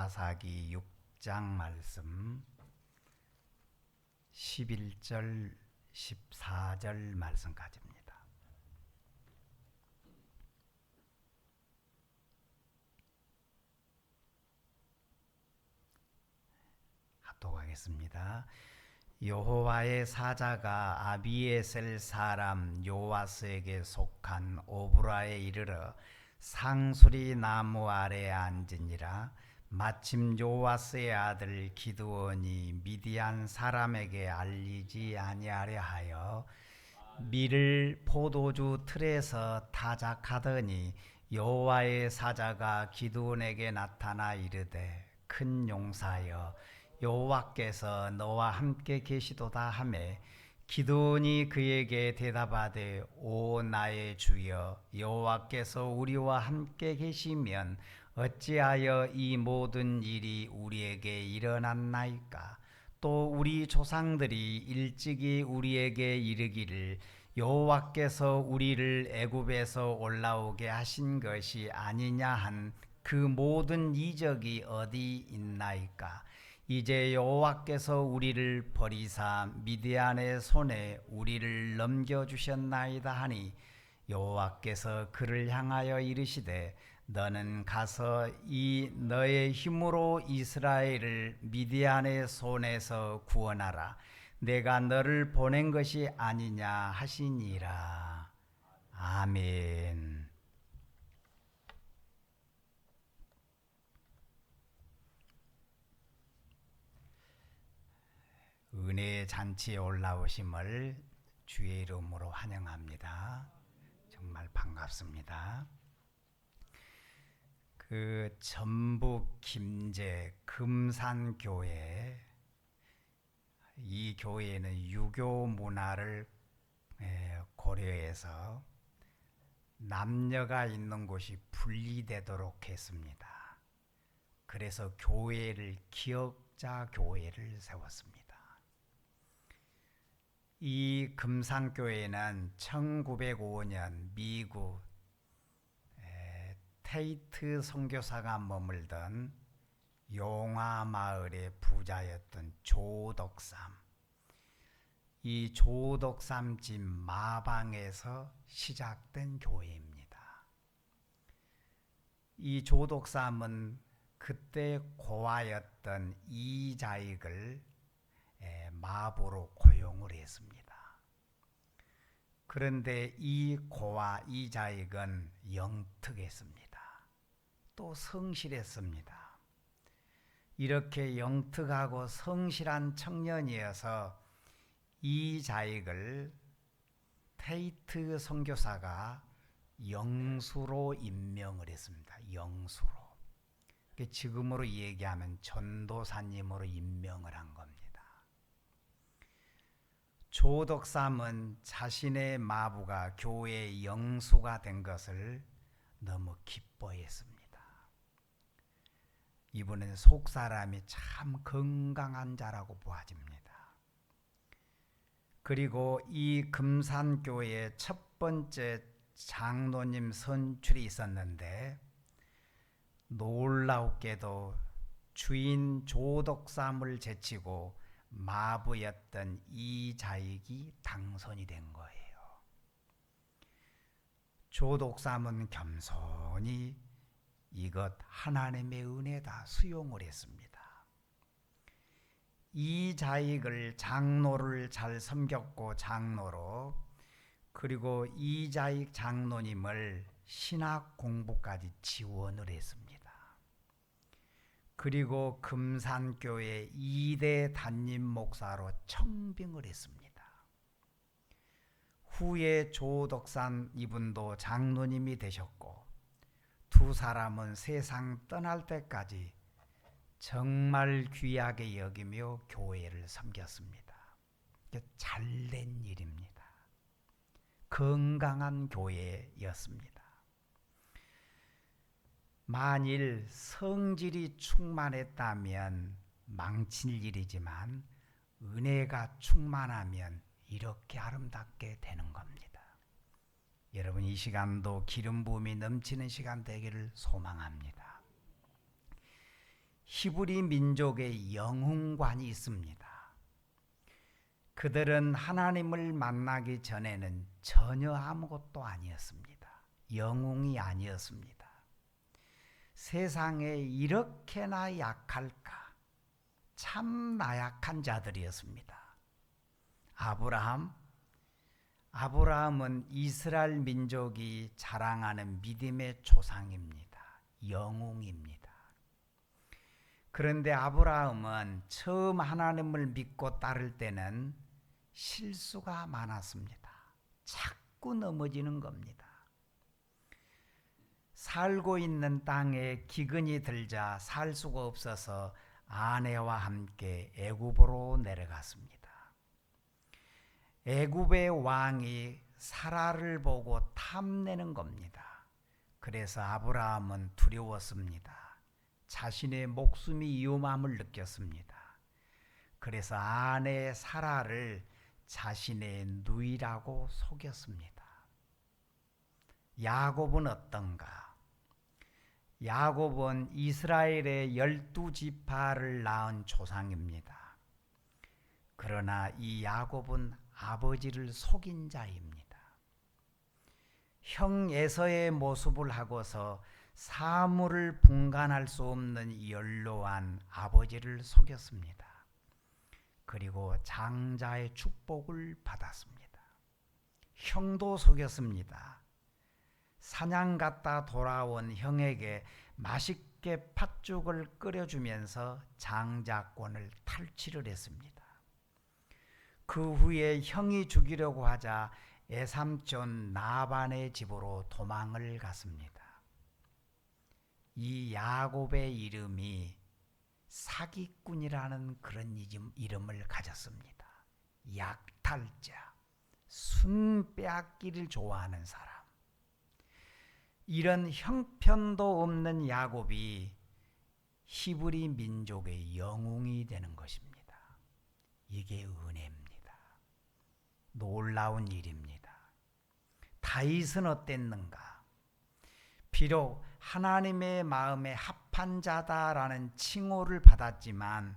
사사기 6장 말씀 11절 14절 말씀까지입니다. 합독하겠습니다. 여호와의 사자가 아비에셀 사람 요아스에게 속한 오브라에 이르러 상수리 나무 아래에 앉으니라. 마침 요아스의 아들 기드온이 미디안 사람에게 알리지 아니하려 하여 밀을 포도주 틀에서 타작하더니 여호와의 사자가 기드온에게 나타나 이르되 큰 용사여 여호와께서 너와 함께 계시도다 하매 기드온이 그에게 대답하되 오 나의 주여 여호와께서 우리와 함께 계시면 어찌하여 이 모든 일이 우리에게 일어났나이까? 또 우리 조상들이 일찍이 우리에게 이르기를 여호와께서 우리를 애굽에서 올라오게 하신 것이 아니냐 한 그 모든 이적이 어디 있나이까? 이제 여호와께서 우리를 버리사 미디안의 손에 우리를 넘겨주셨나이다 하니 여호와께서 그를 향하여 이르시되 너는 가서 이 너의 힘으로 이스라엘을 미디안의 손에서 구원하라. 내가 너를 보낸 것이 아니냐 하시니라. 아멘. 은혜의 잔치에 올라오심을 주의 이름으로 환영합니다. 정말 반갑습니다. 그 전북 김제 금산교회, 이 교회는 유교 문화를 고려해서 남녀가 있는 곳이 분리되도록 했습니다. 그래서 교회를 기역자 교회를 세웠습니다. 이 금산교회는 1905년 미국 테이트 선교사가 머물던 용화마을의 부자였던 조덕삼, 이 조덕삼 집 마방에서 시작된 교회입니다. 이 조덕삼은 그때 고아였던 이자익을 마부로 고용을 했습니다. 그런데 이 고아 이자익은 영특했습니다. 또 성실했습니다. 이렇게 영특하고 성실한 청년이어서 이자익을 테이트 선교사가 영수로 임명을 했습니다. 영수로. 지금으로 얘기하면 전도사님으로 임명을 한 겁니다. 조덕삼은 자신의 마부가 교회의 영수가 된 것을 너무 기뻐했습니다. 이분은 속사람이 참 건강한 자라고 보아집니다. 그리고 이 금산교회의 첫 번째 장로님 선출이 있었는데 놀랍게도 주인 조덕삼을 제치고 마부였던 이자익이 당선이 된 거예요. 조덕삼은 겸손히 이것 하나님의 은혜다 수용을 했습니다. 이자익을 장로를 잘 섬겼고 장로로, 그리고 이자익 장로님을 신학 공부까지 지원을 했습니다. 그리고 금산교회 2대 담임 목사로 청빙을 했습니다. 후에 조덕삼 이분도 장로님이 되셨고 두 사람은 세상 떠날 때까지 정말 귀하게 여기며 교회를 섬겼습니다. 잘된 일입니다. 건강한 교회였습니다. 만일 성질이 충만했다면 망칠 일이지만 은혜가 충만하면 이렇게 아름답게 되는 겁니다. 여러분, 이 시간도 기름 부음이 넘치는 시간 되기를 소망합니다. 히브리 민족의 영웅관이 있습니다. 그들은 하나님을 만나기 전에는 전혀 아무것도 아니었습니다. 영웅이 아니었습니다. 세상에 이렇게나 약할까? 참 나약한 자들이었습니다. 아브라함은 이스라엘 민족이 자랑하는 믿음의 조상입니다. 영웅입니다. 그런데 아브라함은 처음 하나님을 믿고 따를 때는 실수가 많았습니다. 자꾸 넘어지는 겁니다. 살고 있는 땅에 기근이 들자 살 수가 없어서 아내와 함께 애굽으로 내려갔습니다. 애굽의 왕이 사라를 보고 탐내는 겁니다. 그래서 아브라함은 두려웠습니다. 자신의 목숨이 위험함을 느꼈습니다. 그래서 아내 사라를 자신의 누이라고 속였습니다. 야곱은 어떤가? 야곱은 이스라엘의 12지파를 낳은 조상입니다. 그러나 이 야곱은 아버지를 속인 자입니다. 형 에서의 모습을 하고서 사물을 분간할 수 없는 연로한 아버지를 속였습니다. 그리고 장자의 축복을 받았습니다. 형도 속였습니다. 사냥 갔다 돌아온 형에게 맛있게 팥죽을 끓여주면서 장자권을 탈취를 했습니다. 그 후에 형이 죽이려고 하자 애삼촌 나반의 집으로 도망을 갔습니다. 이 야곱의 이름이 사기꾼이라는 그런 이름을 가졌습니다. 약탈자, 순 빼앗기를 좋아하는 사람. 이런 형편도 없는 야곱이 히브리 민족의 영웅이 되는 것입니다. 이게 은혜입니다. 놀라운 일입니다. 다윗은 어땠는가? 비록 하나님의 마음에 합한 자다라는 칭호를 받았지만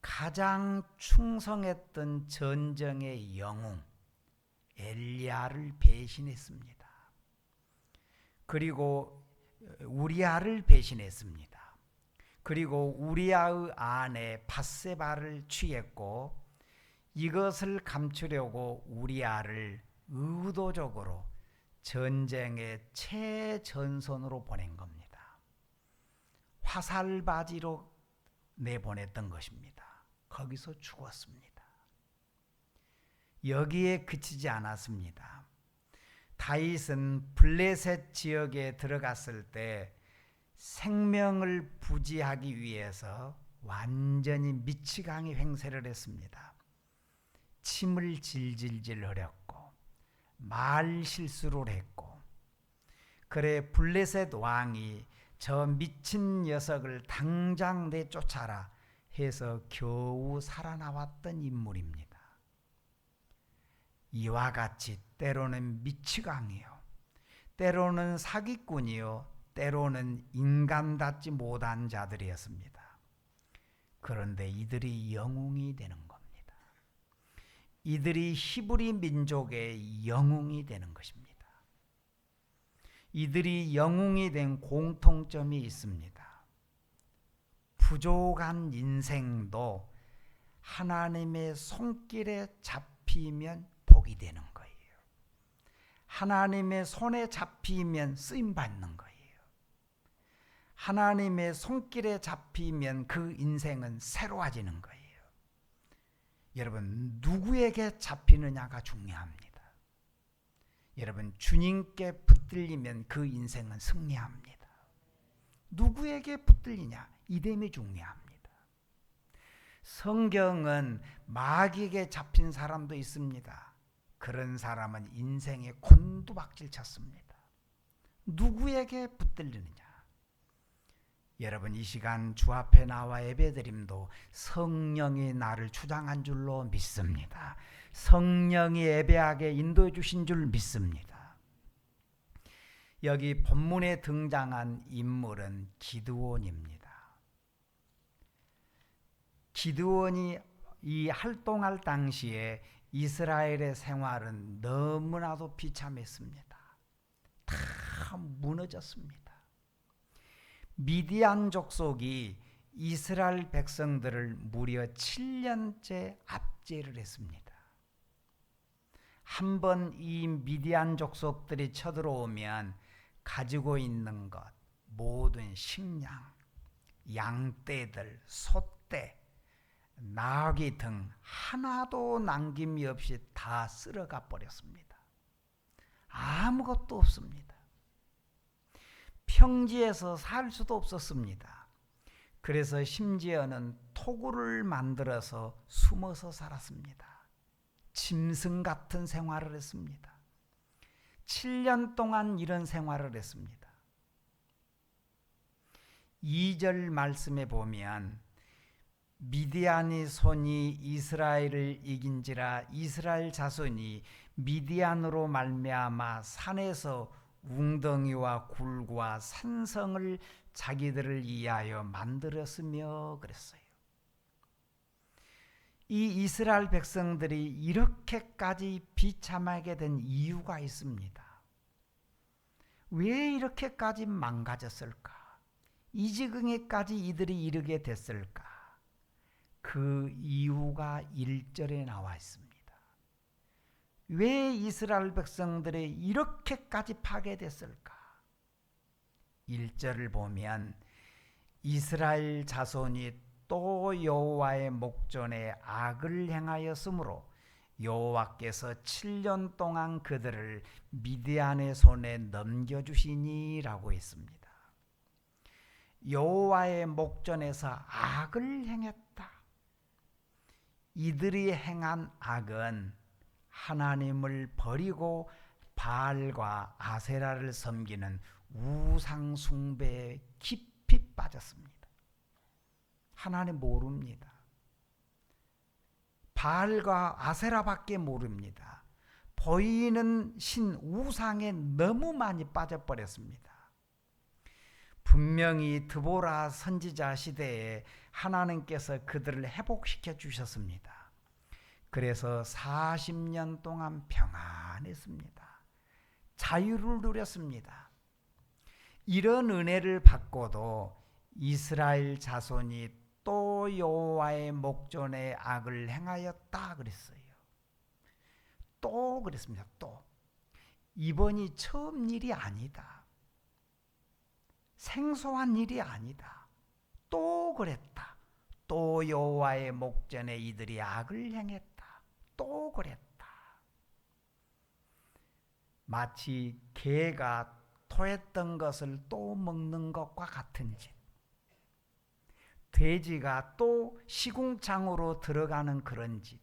가장 충성했던 전쟁의 영웅 엘리야를 배신했습니다. 그리고 우리아를 배신했습니다. 그리고 우리아의 아내 밧세바를 취했고 이것을 감추려고 우리아를 의도적으로 전쟁의 최전선으로 보낸 겁니다. 화살바지로 내보냈던 것입니다. 거기서 죽었습니다. 여기에 그치지 않았습니다. 다윗은 블레셋 지역에 들어갔을 때 생명을 부지하기 위해서 완전히 미치광이 횡세를 했습니다. 침을 질질질 흘렸고 말 실수를 했고, 그래 블레셋 왕이 저 미친 녀석을 당장 내쫓아라 해서 겨우 살아나왔던 인물입니다. 이와 같이 때로는 미치광이요, 때로는 사기꾼이요, 때로는 인간답지 못한 자들이었습니다. 그런데 이들이 영웅이 되는 겁니다. 이들이 히브리 민족의 영웅이 되는 것입니다. 이들이 영웅이 된 공통점이 있습니다. 부족한 인생도 하나님의 손길에 잡히면 복이 되는 거예요. 하나님의 손에 잡히면 쓰임받는 거예요. 하나님의 손길에 잡히면 그 인생은 새로워지는 거예요. 여러분, 누구에게 잡히느냐가 중요합니다. 여러분, 주님께 붙들리면 그 인생은 승리합니다. 누구에게 붙들리냐, 이 점이 중요합니다. 성경은 마귀에게 잡힌 사람도 있습니다. 그런 사람은 인생에 곤두박질 쳤습니다. 누구에게 붙들리느냐? 여러분, 이 시간 주 앞에 나와 예배드림도 성령이 나를 주장한 줄로 믿습니다. 성령이 예배하게 인도해 주신 줄 믿습니다. 여기 본문에 등장한 인물은 기드온입니다. 기드온이 이 활동할 당시에 이스라엘의 생활은 너무나도 비참했습니다. 다 무너졌습니다. 미디안 족속이 이스라엘 백성들을 무려 7년째 압제를 했습니다. 한번 이 미디안 족속들이 쳐들어오면 가지고 있는 것, 모든 식량, 양떼들, 소떼, 나귀 등 하나도 남김이 없이 다 쓸어가 버렸습니다. 아무것도 없습니다. 평지에서 살 수도 없었습니다. 그래서 심지어는 토구를 만들어서 숨어서 살았습니다. 짐승 같은 생활을 했습니다. 7년 동안 이런 생활을 했습니다. 2절 말씀에 보면 미디안의 손이 이스라엘을 이긴지라 이스라엘 자손이 미디안으로 말미암아 산에서 웅덩이와 굴과 산성을 자기들을 위하여 만들었으며 그랬어요. 이 이스라엘 백성들이 이렇게까지 비참하게 된 이유가 있습니다. 왜 이렇게까지 망가졌을까? 이 지경에까지 이들이 이르게 됐을까? 그 이유가 1절에 나와 있습니다. 왜 이스라엘 백성들이 이렇게까지 파괴됐을까? 1절을 보면 이스라엘 자손이 또 여호와의 목전에 악을 행하였으므로 여호와께서 7년 동안 그들을 미디안의 손에 넘겨주시니라고 했습니다. 여호와의 목전에서 악을 행했다. 이들이 행한 악은 하나님을 버리고 바알과 아세라를 섬기는 우상 숭배에 깊이 빠졌습니다. 하나님 모릅니다. 바알과 아세라밖에 모릅니다. 보이는 신 우상에 너무 많이 빠져버렸습니다. 분명히 드보라 선지자 시대에 하나님께서 그들을 회복시켜 주셨습니다. 그래서 40년 동안 평안했습니다. 자유를 누렸습니다. 이런 은혜를 받고도 이스라엘 자손이 또 여호와의 목전에 악을 행하였다 그랬어요. 또 그랬습니다. 또 이번이 처음 일이 아니다. 생소한 일이 아니다. 또 그랬다. 또 여호와의 목전에 이들이 악을 행했다. 또 그랬다. 마치 개가 토했던 것을 또 먹는 것과 같은 짓. 돼지가 또 시궁창으로 들어가는 그런 짓.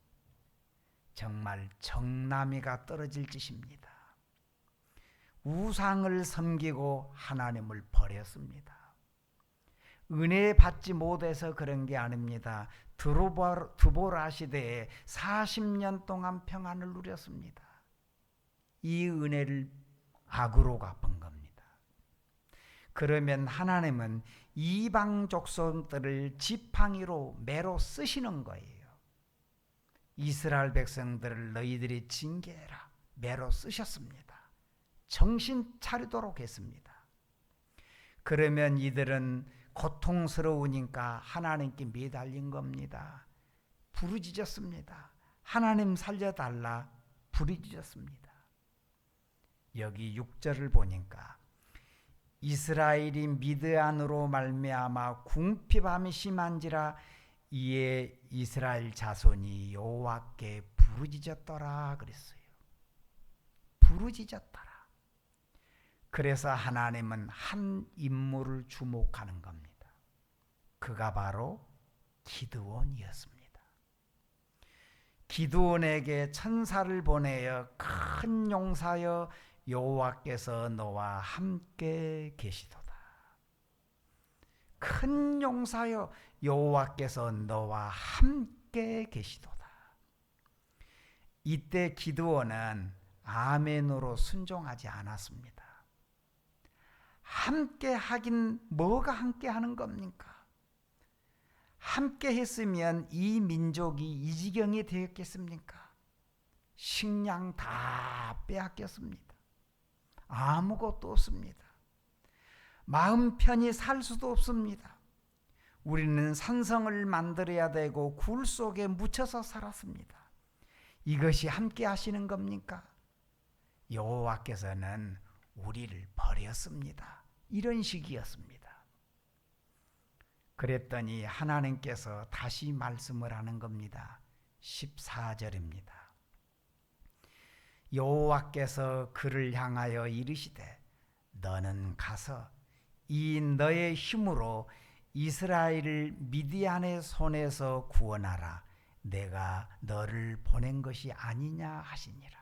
정말 정나미가 떨어질 짓입니다. 우상을 섬기고 하나님을 버렸습니다. 은혜 받지 못해서 그런 게 아닙니다. 드보라 시대에 40년 동안 평안을 누렸습니다. 이 은혜를 악으로 갚은 겁니다. 그러면 하나님은 이방 족속들을 지팡이로 매로 쓰시는 거예요. 이스라엘 백성들을 너희들이 징계해라. 매로 쓰셨습니다. 정신 차리도록 했습니다. 그러면 이들은 고통스러우니까 하나님께 매달린 겁니다. 부르짖었습니다. 하나님 살려달라 부르짖었습니다. 여기 6절을 보니까 이스라엘이 미드안으로 말미암아 궁핍함이 심한지라 이에 이스라엘 자손이 여호와께 부르짖었더라 그랬어요. 부르짖었더라. 그래서 하나님은 한 인물을 주목하는 겁니다. 그가 바로 기드온이었습니다. 기드온에게 천사를 보내어 큰 용사여 여호와께서 너와 함께 계시도다. 큰 용사여 여호와께서 너와 함께 계시도다. 이때 기드온은 아멘으로 순종하지 않았습니다. 함께 하긴 뭐가 함께 하는 겁니까? 함께 했으면 이 민족이 이 지경이 되었겠습니까? 식량 다 빼앗겼습니다. 아무것도 없습니다. 마음 편히 살 수도 없습니다. 우리는 산성을 만들어야 되고 굴 속에 묻혀서 살았습니다. 이것이 함께 하시는 겁니까? 여호와께서는 우리를 버렸습니다. 이런 식이었습니다. 그랬더니 하나님께서 다시 말씀을 하는 겁니다. 14절입니다. 여호와께서 그를 향하여 이르시되 너는 가서 이 너의 힘으로 이스라엘을 미디안의 손에서 구원하라. 내가 너를 보낸 것이 아니냐 하시니라.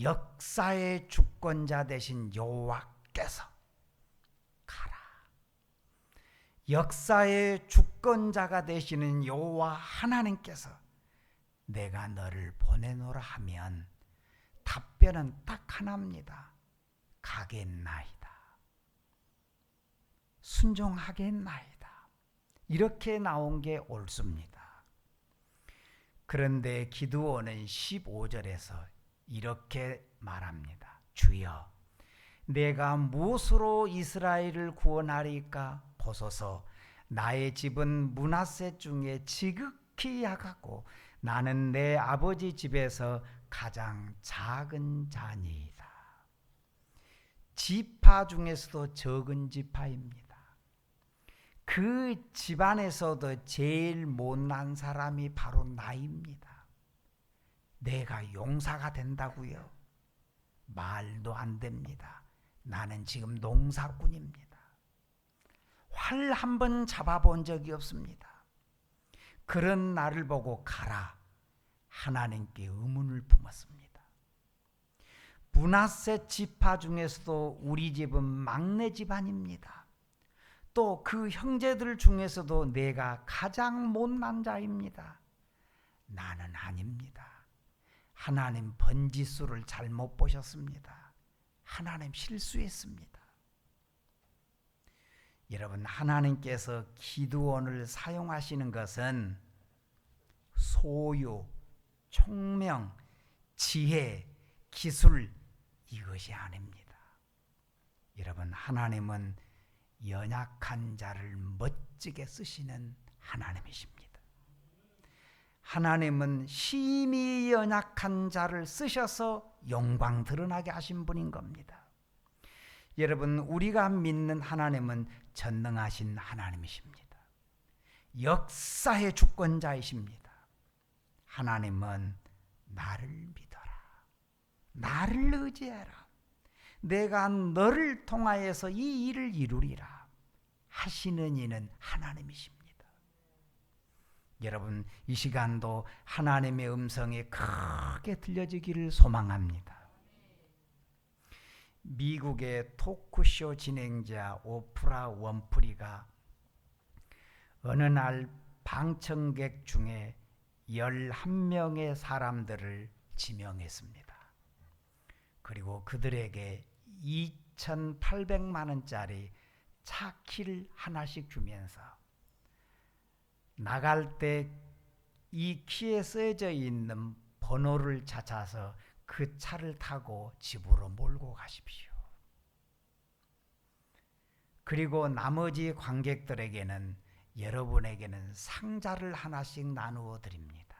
역사의 주권자 되신 여호와께서 가라. 역사의 주권자가 되시는 여호와 하나님께서 내가 너를 보내노라 하면 답변은 딱 하나입니다. 가겠나이다. 순종하겠나이다. 이렇게 나온 게 옳습니다. 그런데 기드온은 15절에서 이렇게 말합니다. 주여, 내가 무엇으로 이스라엘을 구원하리까? 보소서, 나의 집은 므낫세 중에 지극히 약하고 나는 내 아버지 집에서 가장 작은 자니이다. 지파 중에서도 적은 지파입니다. 그 집안에서도 제일 못난 사람이 바로 나입니다. 내가 용사가 된다고요? 말도 안 됩니다. 나는 지금 농사꾼입니다. 활 한 번 잡아본 적이 없습니다. 그런 나를 보고 가라. 하나님께 의문을 품었습니다. 므낫세 지파 중에서도 우리 집은 막내 집안입니다. 또 그 형제들 중에서도 내가 가장 못난 자입니다. 나는 아닙니다. 하나님 번지수를 잘못 보셨습니다. 하나님 실수했습니다. 여러분, 하나님께서 기드온을 사용하시는 것은 소유, 총명, 지혜, 기술 이것이 아닙니다. 여러분, 하나님은 연약한 자를 멋지게 쓰시는 하나님이십니다. 하나님은 심히 연약한 자를 쓰셔서 영광 드러나게 하신 분인 겁니다. 여러분, 우리가 믿는 하나님은 전능하신 하나님이십니다. 역사의 주권자이십니다. 하나님은 나를 믿어라. 나를 의지해라. 내가 너를 통하여서 이 일을 이루리라 하시는 이는 하나님이십니다. 여러분, 이 시간도 하나님의 음성이 크게 들려지기를 소망합니다. 미국의 토크쇼 진행자 오프라 원프리가 어느 날 방청객 중에 11명의 사람들을 지명했습니다. 그리고 그들에게 2,800만 원짜리 차 키를 하나씩 주면서 나갈 때 이 키에 써져 있는 번호를 찾아서 그 차를 타고 집으로 몰고 가십시오. 그리고 나머지 관객들에게는 여러분에게는 상자를 하나씩 나누어 드립니다.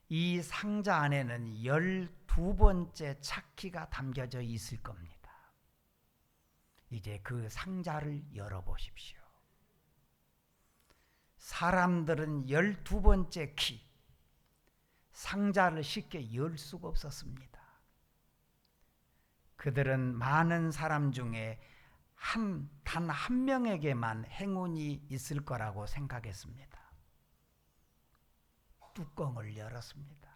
이 상자 안에는 12번째 차키가 담겨져 있을 겁니다. 이제 그 상자를 열어보십시오. 사람들은 12번째 키, 상자를 쉽게 열 수가 없었습니다. 그들은 많은 사람 중에 단 한 명에게만 행운이 있을 거라고 생각했습니다. 뚜껑을 열었습니다.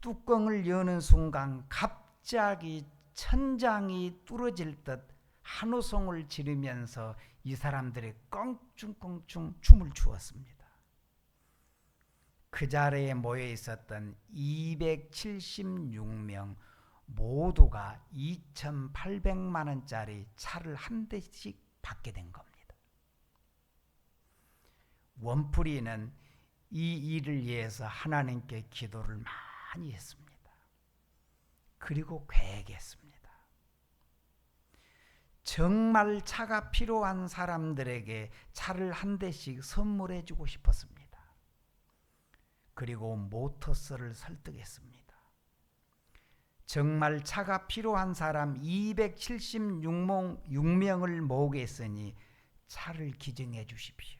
뚜껑을 여는 순간 갑자기 천장이 뚫어질 듯 한호성을 지르면서 이 사람들이 껑충껑충 춤을 추었습니다. 그 자리에 모여 있었던 276명 모두가 2,800만 원짜리 차를 한 대씩 받게 된 겁니다. 원풀이는 이 일을 위해서 하나님께 기도를 많이 했습니다. 그리고 계획했습니다. 정말 차가 필요한 사람들에게 차를 한 대씩 선물해 주고 싶었습니다. 그리고 모터스를 설득했습니다. 정말 차가 필요한 사람 276명을 모으겠으니 차를 기증해 주십시오.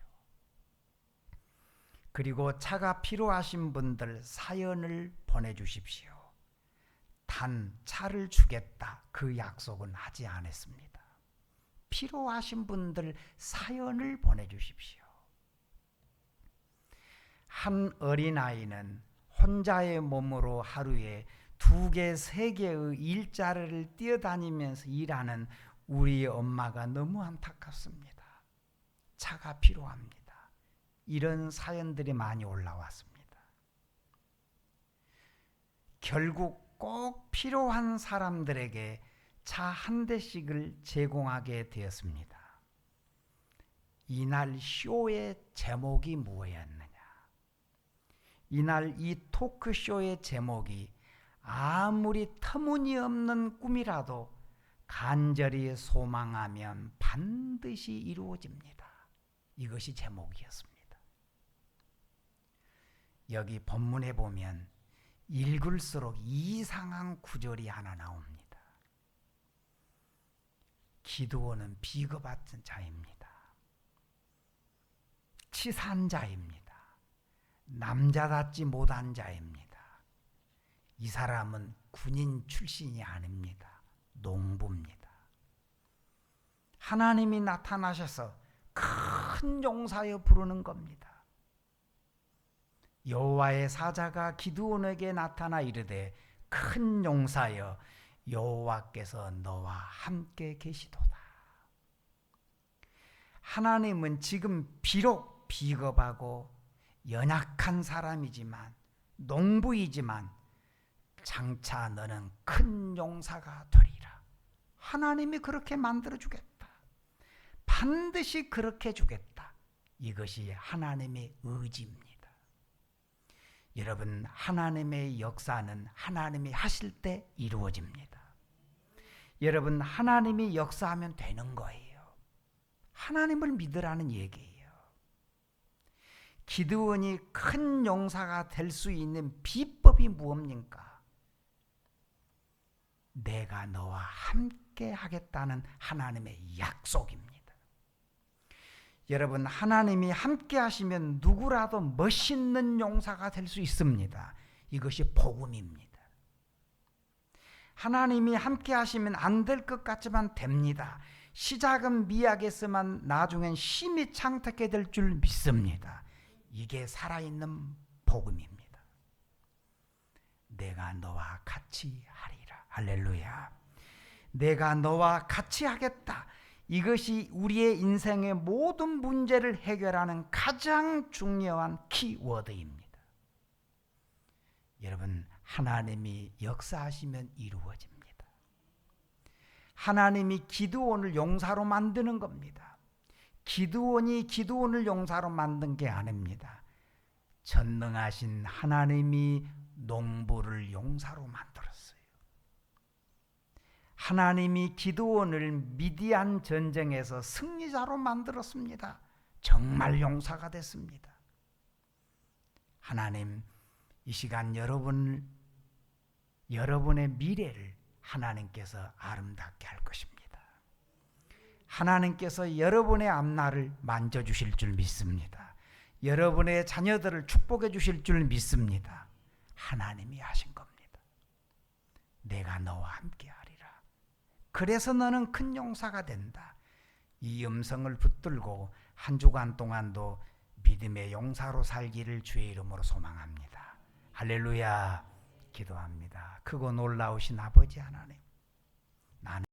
그리고 차가 필요하신 분들 사연을 보내주십시오. 단 차를 주겠다 그 약속은 하지 않았습니다. 필요하신 분들 사연을 보내주십시오. 한 어린아이는 혼자의 몸으로 하루에 2개, 3개의 일자리를 뛰어다니면서 일하는 우리 엄마가 너무 안타깝습니다. 차가 필요합니다. 이런 사연들이 많이 올라왔습니다. 결국 꼭 필요한 사람들에게 차 한 대씩을 제공하게 되었습니다. 이날 쇼의 제목이 무엇이었느냐? 이날 이 토크쇼의 제목이 아무리 터무니없는 꿈이라도 간절히 소망하면 반드시 이루어집니다. 이것이 제목이었습니다. 여기 본문에 보면 읽을수록 이상한 구절이 하나 나옵니다. 기드온은 비겁한 자입니다. 치산 자입니다. 남자답지 못한 자입니다. 이 사람은 군인 출신이 아닙니다. 농부입니다. 하나님이 나타나셔서 큰 용사여 부르는 겁니다. 여호와의 사자가 기드온에게 나타나 이르되 큰 용사여 여호와께서 너와 함께 계시도다. 하나님은 지금 비록 비겁하고 연약한 사람이지만 농부이지만 장차 너는 큰 용사가 되리라. 하나님이 그렇게 만들어 주겠다. 반드시 그렇게 주겠다. 이것이 하나님의 의지입니다. 여러분, 하나님의 역사는 하나님이 하실 때 이루어집니다. 여러분, 하나님이 역사하면 되는 거예요. 하나님을 믿으라는 얘기예요. 기드온이 큰 용사가 될 수 있는 비법이 무엇입니까? 내가 너와 함께 하겠다는 하나님의 약속입니다. 여러분, 하나님이 함께 하시면 누구라도 멋있는 용사가 될 수 있습니다. 이것이 복음입니다. 하나님이 함께 하시면 안 될 것 같지만 됩니다. 시작은 미약했지만 나중엔 심히 창택해 될 줄 믿습니다. 이게 살아있는 복음입니다. 내가 너와 같이 하리라. 할렐루야. 내가 너와 같이 하겠다. 이것이 우리의 인생의 모든 문제를 해결하는 가장 중요한 키워드입니다. 여러분, 하나님이 역사하시면 이루어집니다. 하나님이 기드온을 용사로 만드는 겁니다. 기드온이 기드온을 용사로 만든 게 아닙니다. 전능하신 하나님이 농부를 용사로 만들었어요. 하나님이 기드온을 미디안 전쟁에서 승리자로 만들었습니다. 정말 용사가 됐습니다. 하나님, 이 시간 여러분의 미래를 하나님께서 아름답게 할 것입니다. 하나님께서 여러분의 앞날을 만져주실 줄 믿습니다. 여러분의 자녀들을 축복해 주실 줄 믿습니다. 하나님이 하신 겁니다. 내가 너와 함께 하리라. 그래서 너는 큰 용사가 된다. 이 음성을 붙들고 한 주간 동안도 믿음의 용사로 살기를 주의 이름으로 소망합니다. 할렐루야. 기도합니다. 크고 놀라우신 아버지 하나님, 나는